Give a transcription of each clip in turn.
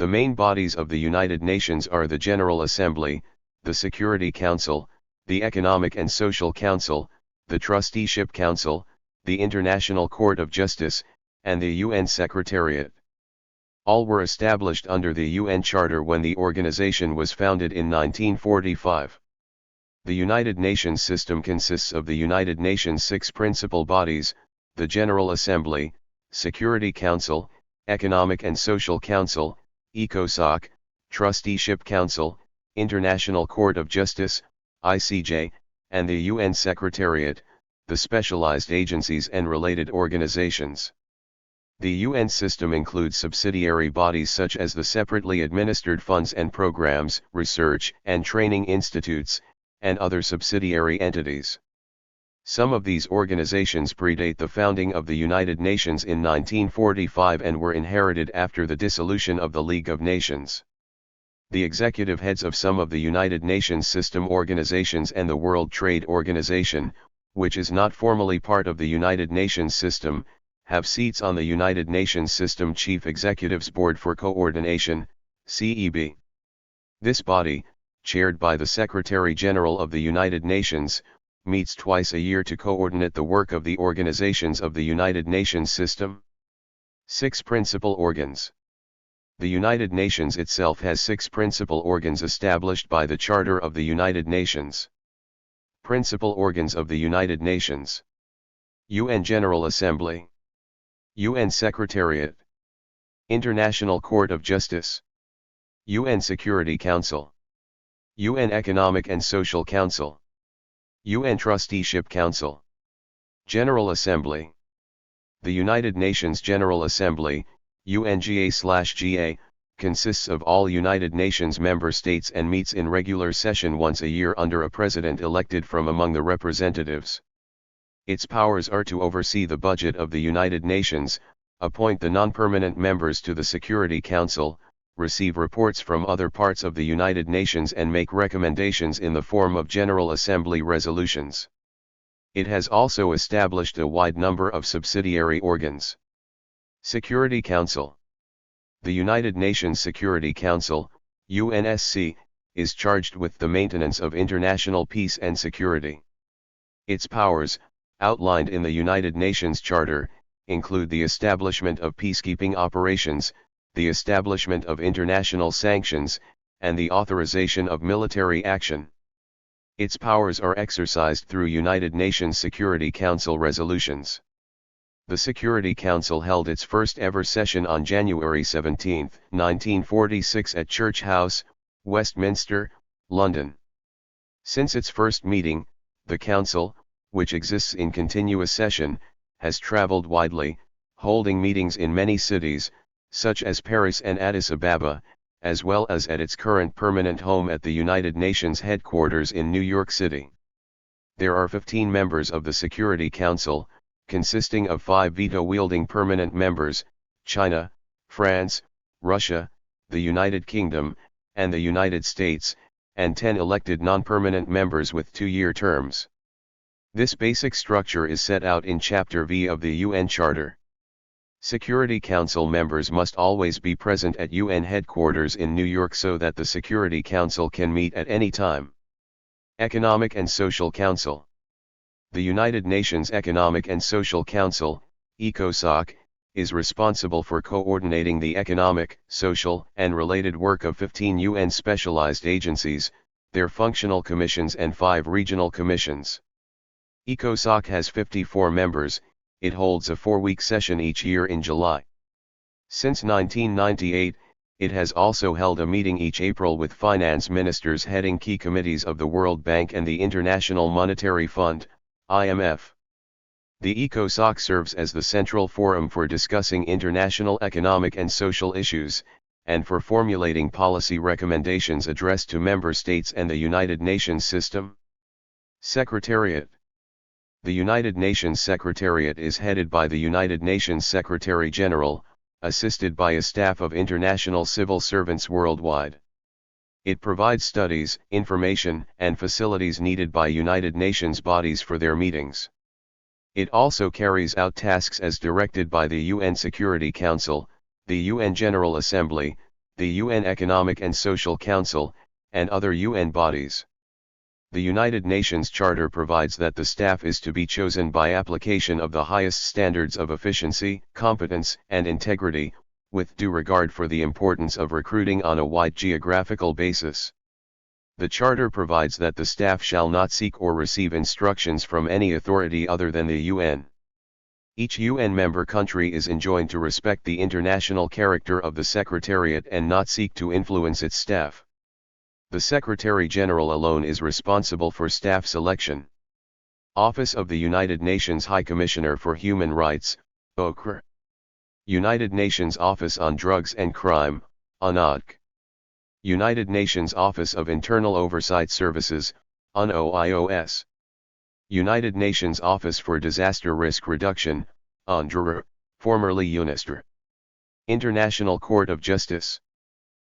The main bodies of the United Nations are the General Assembly, the Security Council, the Economic and Social Council, the Trusteeship Council, the International Court of Justice, and the UN Secretariat. All were established under the UN Charter when the organization was founded in 1945. The United Nations system consists of the United Nations' 6 principal bodies: the General Assembly, Security Council, Economic and Social Council, ECOSOC, Trusteeship Council, International Court of Justice, ICJ, and the UN Secretariat, the specialized agencies and related organizations. The UN system includes subsidiary bodies such as the separately administered funds and programs, research and training institutes, and other subsidiary entities. Some of these organizations predate the founding of the United Nations in 1945 and were inherited after the dissolution of the League of Nations. The executive heads of some of the United Nations system organizations and the World Trade Organization, which is not formally part of the United Nations system, have seats on the United Nations System Chief Executives Board for Coordination, CEB. This body, chaired by the Secretary-General of the United Nations, meets twice a year to coordinate the work of the organizations of the United Nations system. 6 principal organs. The United Nations itself has 6 principal organs established by the Charter of the United Nations. Principal organs of the United Nations: UN General Assembly, UN Secretariat, International Court of Justice, UN Security Council, UN Economic and Social Council, UN Trusteeship Council. General Assembly. The United Nations General Assembly, UNGA/GA, consists of all United Nations member states and meets in regular session once a year under a president elected from among the representatives. Its powers are to oversee the budget of the United Nations, appoint the non-permanent members to the Security Council, receive reports from other parts of the United Nations and make recommendations in the form of General Assembly resolutions. It has also established a wide number of subsidiary organs. Security Council. The United Nations Security Council, UNSC, is charged with the maintenance of international peace and security. Its powers, outlined in the United Nations Charter, include the establishment of peacekeeping operations, the establishment of international sanctions, and the authorization of military action. Its powers are exercised through United Nations Security Council resolutions. The Security Council held its first ever session on January 17, 1946 at Church House, Westminster, London. Since its first meeting, the Council, which exists in continuous session, has traveled widely, holding meetings in many cities, such as Paris and Addis Ababa, as well as at its current permanent home at the United Nations headquarters in New York City. There are 15 members of the Security Council, consisting of 5 veto-wielding permanent members: China, France, Russia, the United Kingdom, and the United States, and 10 elected non-permanent members with 2-year terms. This basic structure is set out in Chapter V of the UN Charter. Security Council members must always be present at UN headquarters in New York so that the Security Council can meet at any time. Economic and Social Council. The United Nations Economic and Social Council, ECOSOC, is responsible for coordinating the economic, social, and related work of 15 UN specialized agencies, their functional commissions and 5 regional commissions. ECOSOC has 54 members. It holds a 4-week session each year in July. Since 1998, it has also held a meeting each April with finance ministers heading key committees of the World Bank and the International Monetary Fund, IMF. The ECOSOC serves as the central forum for discussing international economic and social issues, and for formulating policy recommendations addressed to member states and the United Nations system. Secretariat. The United Nations Secretariat is headed by the United Nations Secretary-General, assisted by a staff of international civil servants worldwide. It provides studies, information, and facilities needed by United Nations bodies for their meetings. It also carries out tasks as directed by the UN Security Council, the UN General Assembly, the UN Economic and Social Council, and other UN bodies. The United Nations Charter provides that the staff is to be chosen by application of the highest standards of efficiency, competence, and integrity, with due regard for the importance of recruiting on a wide geographical basis. The Charter provides that the staff shall not seek or receive instructions from any authority other than the UN. Each UN member country is enjoined to respect the international character of the Secretariat and not seek to influence its staff. The Secretary-General alone is responsible for staff selection. Office of the United Nations High Commissioner for Human Rights, OCHR. United Nations Office on Drugs and Crime, UNODC. United Nations Office of Internal Oversight Services, UNOIOS. United Nations Office for Disaster Risk Reduction, UNDRR, formerly UNISTR. International Court of Justice.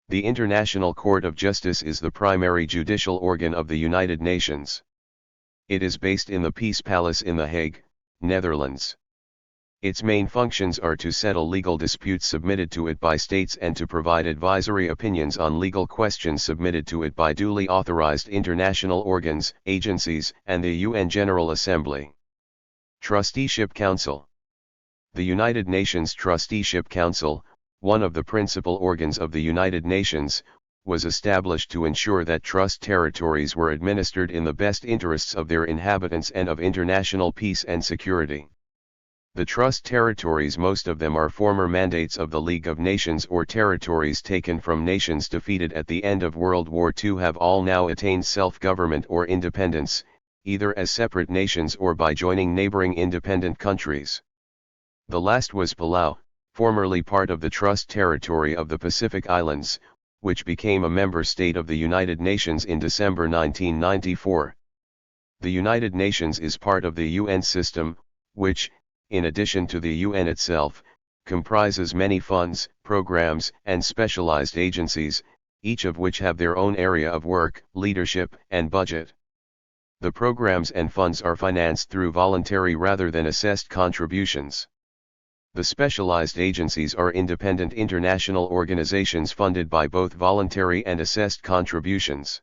The International Court of Justice is the primary judicial organ of the United Nations. It is based in the Peace Palace in The Hague, Netherlands. Its main functions are to settle legal disputes submitted to it by states and to provide advisory opinions on legal questions submitted to it by duly authorized international organs, agencies, and the UN General Assembly. Trusteeship Council. The United Nations Trusteeship Council, one of the principal organs of the United Nations, was established to ensure that trust territories were administered in the best interests of their inhabitants and of international peace and security. The trust territories, most of them are former mandates of the League of Nations or territories taken from nations defeated at the end of World War II, have all now attained self-government or independence, either as separate nations or by joining neighboring independent countries. The last was Palau, formerly part of the Trust Territory of the Pacific Islands, which became a member state of the United Nations in December 1994. The United Nations is part of the UN system, which, in addition to the UN itself, comprises many funds, programs, and specialized agencies, each of which have their own area of work, leadership, and budget. The programs and funds are financed through voluntary rather than assessed contributions. The specialized agencies are independent international organizations funded by both voluntary and assessed contributions.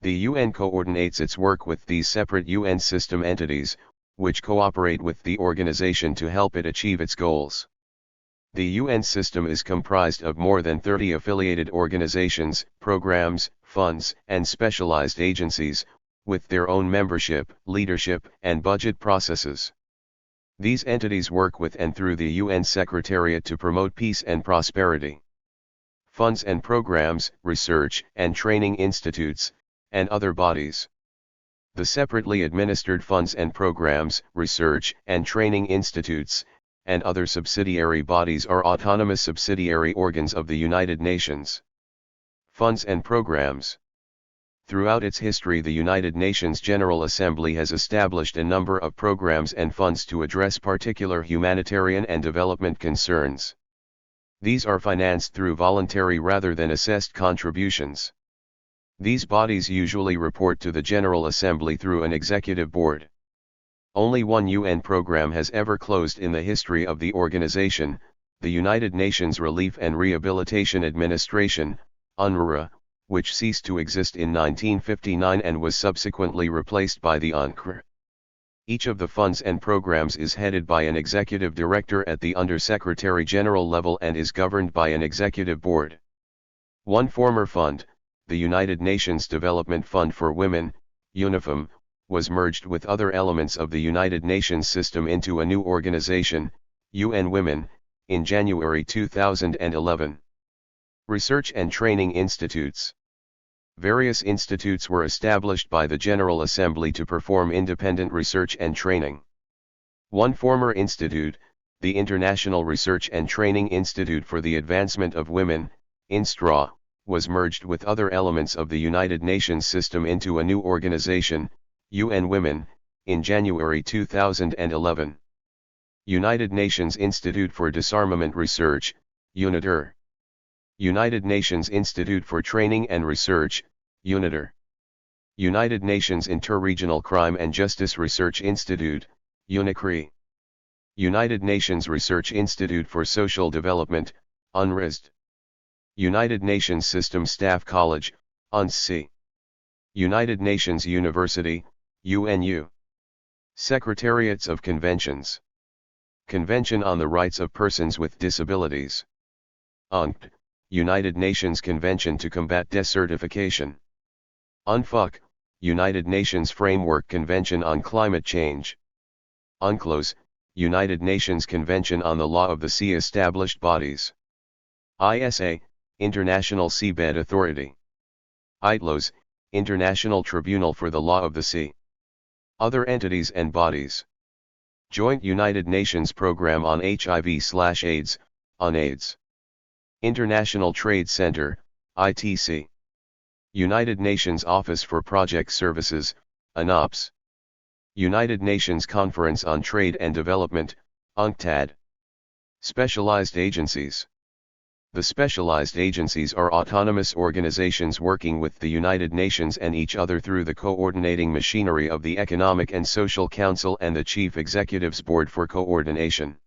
The UN coordinates its work with these separate UN system entities, which cooperate with the organization to help it achieve its goals. The UN system is comprised of more than 30 affiliated organizations, programs, funds, and specialized agencies, with their own membership, leadership, and budget processes. These entities work with and through the UN Secretariat to promote peace and prosperity. Funds and programs, research and training institutes, and other bodies. The separately administered funds and programs, research and training institutes, and other subsidiary bodies are autonomous subsidiary organs of the United Nations. Funds and programs. Throughout its history, the United Nations General Assembly has established a number of programs and funds to address particular humanitarian and development concerns. These are financed through voluntary rather than assessed contributions. These bodies usually report to the General Assembly through an executive board. Only one UN program has ever closed in the history of the organization, the United Nations Relief and Rehabilitation Administration, UNRWA, which ceased to exist in 1959 and was subsequently replaced by the UNCR. Each of the funds and programs is headed by an executive director at the Under-Secretary General level and is governed by an executive board. One former fund, the United Nations Development Fund for Women, UNIFEM, was merged with other elements of the United Nations system into a new organization, UN Women, in January 2011. Research and training institutes. Various institutes were established by the General Assembly to perform independent research and training. One former institute, the International Research and Training Institute for the Advancement of Women, INSTRA, was merged with other elements of the United Nations system into a new organization, UN Women, in January 2011. United Nations Institute for Disarmament Research, UNITR. United Nations Institute for Training and Research, UNITR. United Nations Interregional Crime and Justice Research Institute, UNICRI. United Nations Research Institute for Social Development, UNRISD. United Nations System Staff College, UNSC. United Nations University, UNU. Secretariats of Conventions. Convention on the Rights of Persons with Disabilities. UNCT, United Nations Convention to Combat Desertification. UNFUC, United Nations Framework Convention on Climate Change. UNCLOS, United Nations Convention on the Law of the Sea. Established bodies. ISA, International Seabed Authority. ITLOS, International Tribunal for the Law of the Sea. Other entities and bodies. Joint United Nations Programme on HIV/AIDS, UNAIDS. International Trade Center, ITC. United Nations Office for Project Services, UNOPS. United Nations Conference on Trade and Development, UNCTAD. Specialized agencies. The specialized agencies are autonomous organizations working with the United Nations and each other through the coordinating machinery of the Economic and Social Council and the Chief Executive's Board for Coordination.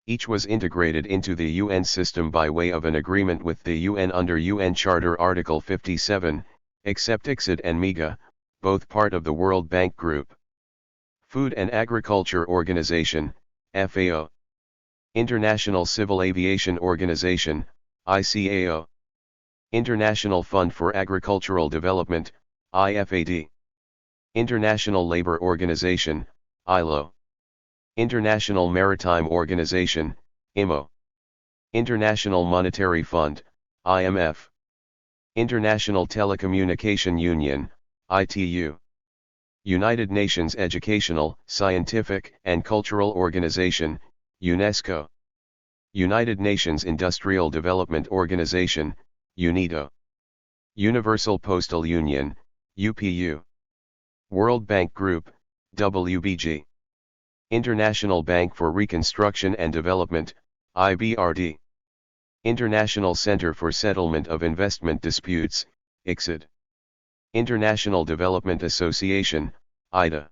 Each was integrated into the UN system by way of an agreement with the UN under UN Charter Article 57, except ICSID and MIGA, both part of the World Bank Group. Food and Agriculture Organization, FAO. International Civil Aviation Organization, ICAO. International Fund for Agricultural Development, IFAD. International Labour Organization, ILO. International Maritime Organization, IMO. International Monetary Fund, IMF. International Telecommunication Union, ITU. United Nations Educational, Scientific, and Cultural Organization, UNESCO. United Nations Industrial Development Organization, UNIDO. Universal Postal Union, UPU. World Bank Group, WBG. International Bank for Reconstruction and Development, IBRD. International Center for Settlement of Investment Disputes, ICSID. International Development Association, IDA.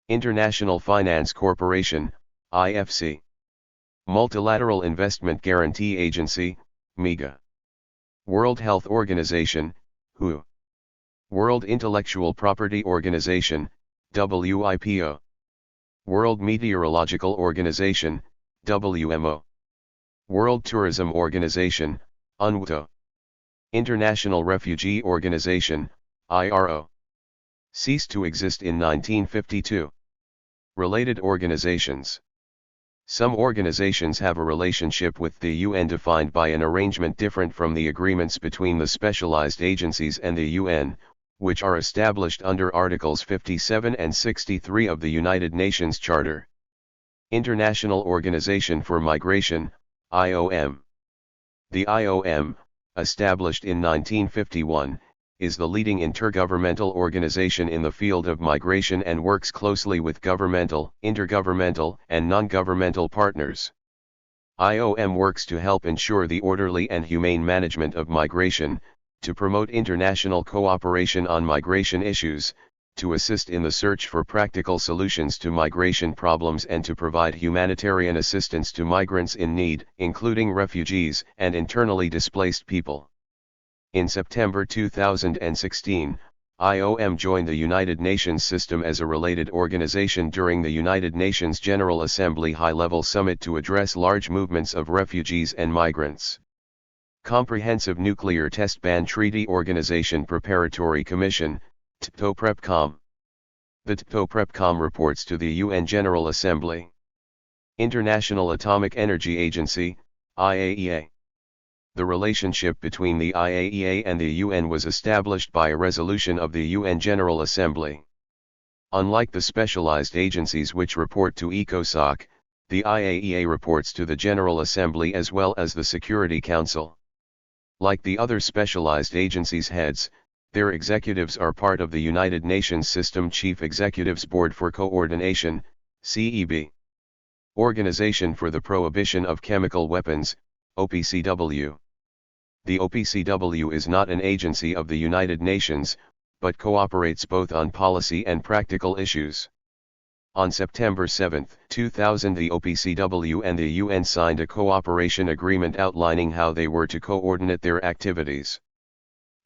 International Finance Corporation, IFC. Multilateral Investment Guarantee Agency, MIGA. World Health Organization, WHO. World Intellectual Property Organization, WIPO. World Meteorological Organization, WMO. World Tourism Organization, UNWTO. International Refugee Organization, IRO. Ceased to exist in 1952. Related organizations. Some organizations have a relationship with the UN defined by an arrangement different from the agreements between the specialized agencies and the UN, which are established under Articles 57 and 63 of the United Nations Charter. International Organization for Migration, IOM. The IOM, established in 1951, is the leading intergovernmental organization in the field of migration and works closely with governmental, intergovernmental, and non-governmental partners. IOM works to help ensure the orderly and humane management of migration, to promote international cooperation on migration issues, to assist in the search for practical solutions to migration problems and to provide humanitarian assistance to migrants in need, including refugees and internally displaced people. In September 2016, IOM joined the United Nations system as a related organization during the United Nations General Assembly High-Level Summit to address large movements of refugees and migrants. Comprehensive Nuclear Test Ban Treaty Organization Preparatory Commission, TPO-PrepCom. The TPO-PrepCom reports to the UN General Assembly. International Atomic Energy Agency, IAEA. The relationship between the IAEA and the UN was established by a resolution of the UN General Assembly. Unlike the specialized agencies which report to ECOSOC, the IAEA reports to the General Assembly as well as the Security Council. Like the other specialized agencies' heads, their executives are part of the United Nations System Chief Executives Board for Coordination, CEB. Organization for the Prohibition of Chemical Weapons, OPCW. The OPCW is not an agency of the United Nations, but cooperates both on policy and practical issues. On September 7, 2000, the OPCW and the UN signed a cooperation agreement outlining how they were to coordinate their activities.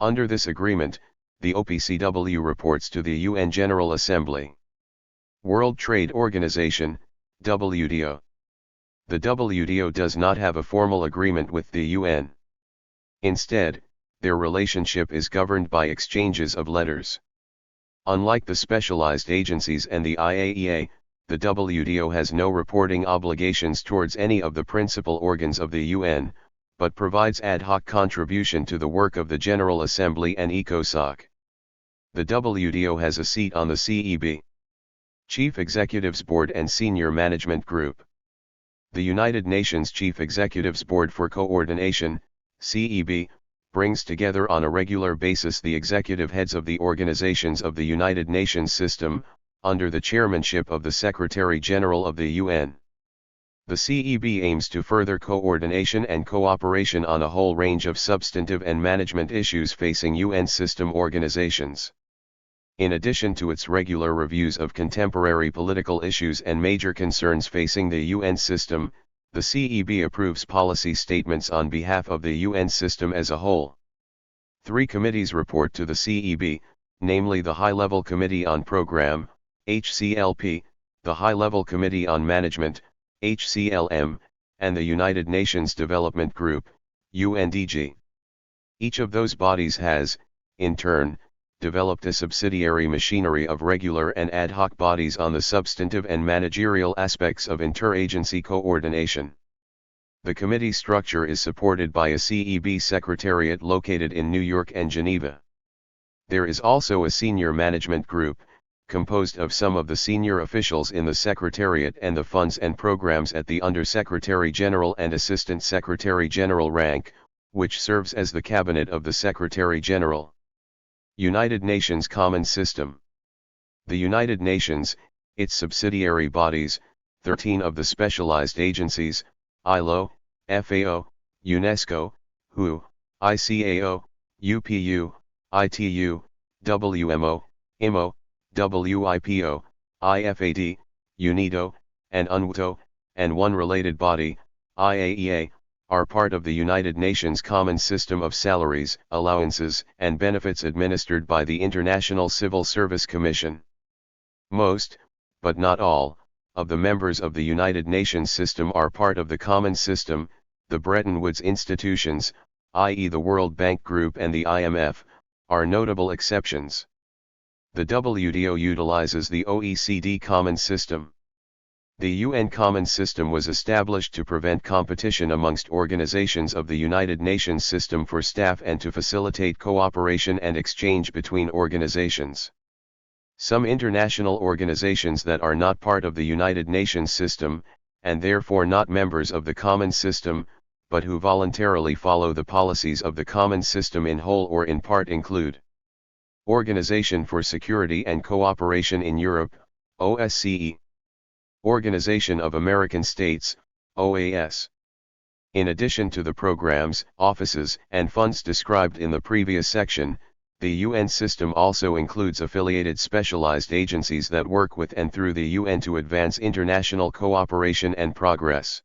Under this agreement, the OPCW reports to the UN General Assembly. World Trade Organization, WTO. The WTO does not have a formal agreement with the UN. Instead, their relationship is governed by exchanges of letters. Unlike the specialized agencies and the IAEA, the WTO has no reporting obligations towards any of the principal organs of the UN, but provides ad hoc contribution to the work of the General Assembly and ECOSOC. The WTO has a seat on the CEB, Chief Executives Board and Senior Management Group. The United Nations Chief Executives Board for Coordination, CEB, brings together on a regular basis the executive heads of the organizations of the United Nations system, under the chairmanship of the Secretary General of the UN. The CEB aims to further coordination and cooperation on a whole range of substantive and management issues facing UN system organizations. In addition to its regular reviews of contemporary political issues and major concerns facing the UN system, the CEB approves policy statements on behalf of the UN system as a whole. 3 committees report to the CEB, namely the High-Level Committee on Program, HCLP, the High-Level Committee on Management, HCLM, and the United Nations Development Group, UNDG. Each of those bodies has, in turn, developed a subsidiary machinery of regular and ad hoc bodies on the substantive and managerial aspects of interagency coordination. The committee structure is supported by a CEB Secretariat located in New York and Geneva. There is also a senior management group, composed of some of the senior officials in the Secretariat and the funds and programs at the Under-Secretary General and Assistant Secretary General rank, which serves as the cabinet of the Secretary General. United Nations Common System. The United Nations, its subsidiary bodies, 13 of the specialized agencies, ILO, FAO, UNESCO, WHO, ICAO, UPU, ITU, WMO, IMO, WIPO, IFAD, UNIDO, and UNWTO, and one related body, IAEA, are part of the United Nations Common System of Salaries, Allowances, and Benefits administered by the International Civil Service Commission. Most, but not all, of the members of the United Nations system are part of the Common System. The Bretton Woods institutions, i.e. the World Bank Group and the IMF, are notable exceptions. The WTO utilizes the OECD Common System. The UN Common System was established to prevent competition amongst organizations of the United Nations system for staff and to facilitate cooperation and exchange between organizations. Some international organizations that are not part of the United Nations system, and therefore not members of the Common System, but who voluntarily follow the policies of the Common System in whole or in part include: Organization for Security and Cooperation in Europe, OSCE. Organization of American States, OAS. In addition to the programs, offices, and funds described in the previous section, the UN system also includes affiliated specialized agencies that work with and through the UN to advance international cooperation and progress.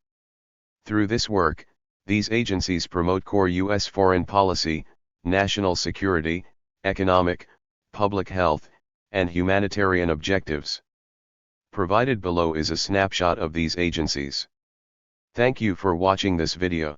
Through this work, these agencies promote core U.S. foreign policy, national security, economic, public health, and humanitarian objectives. Provided below is a snapshot of these agencies. Thank you for watching this video.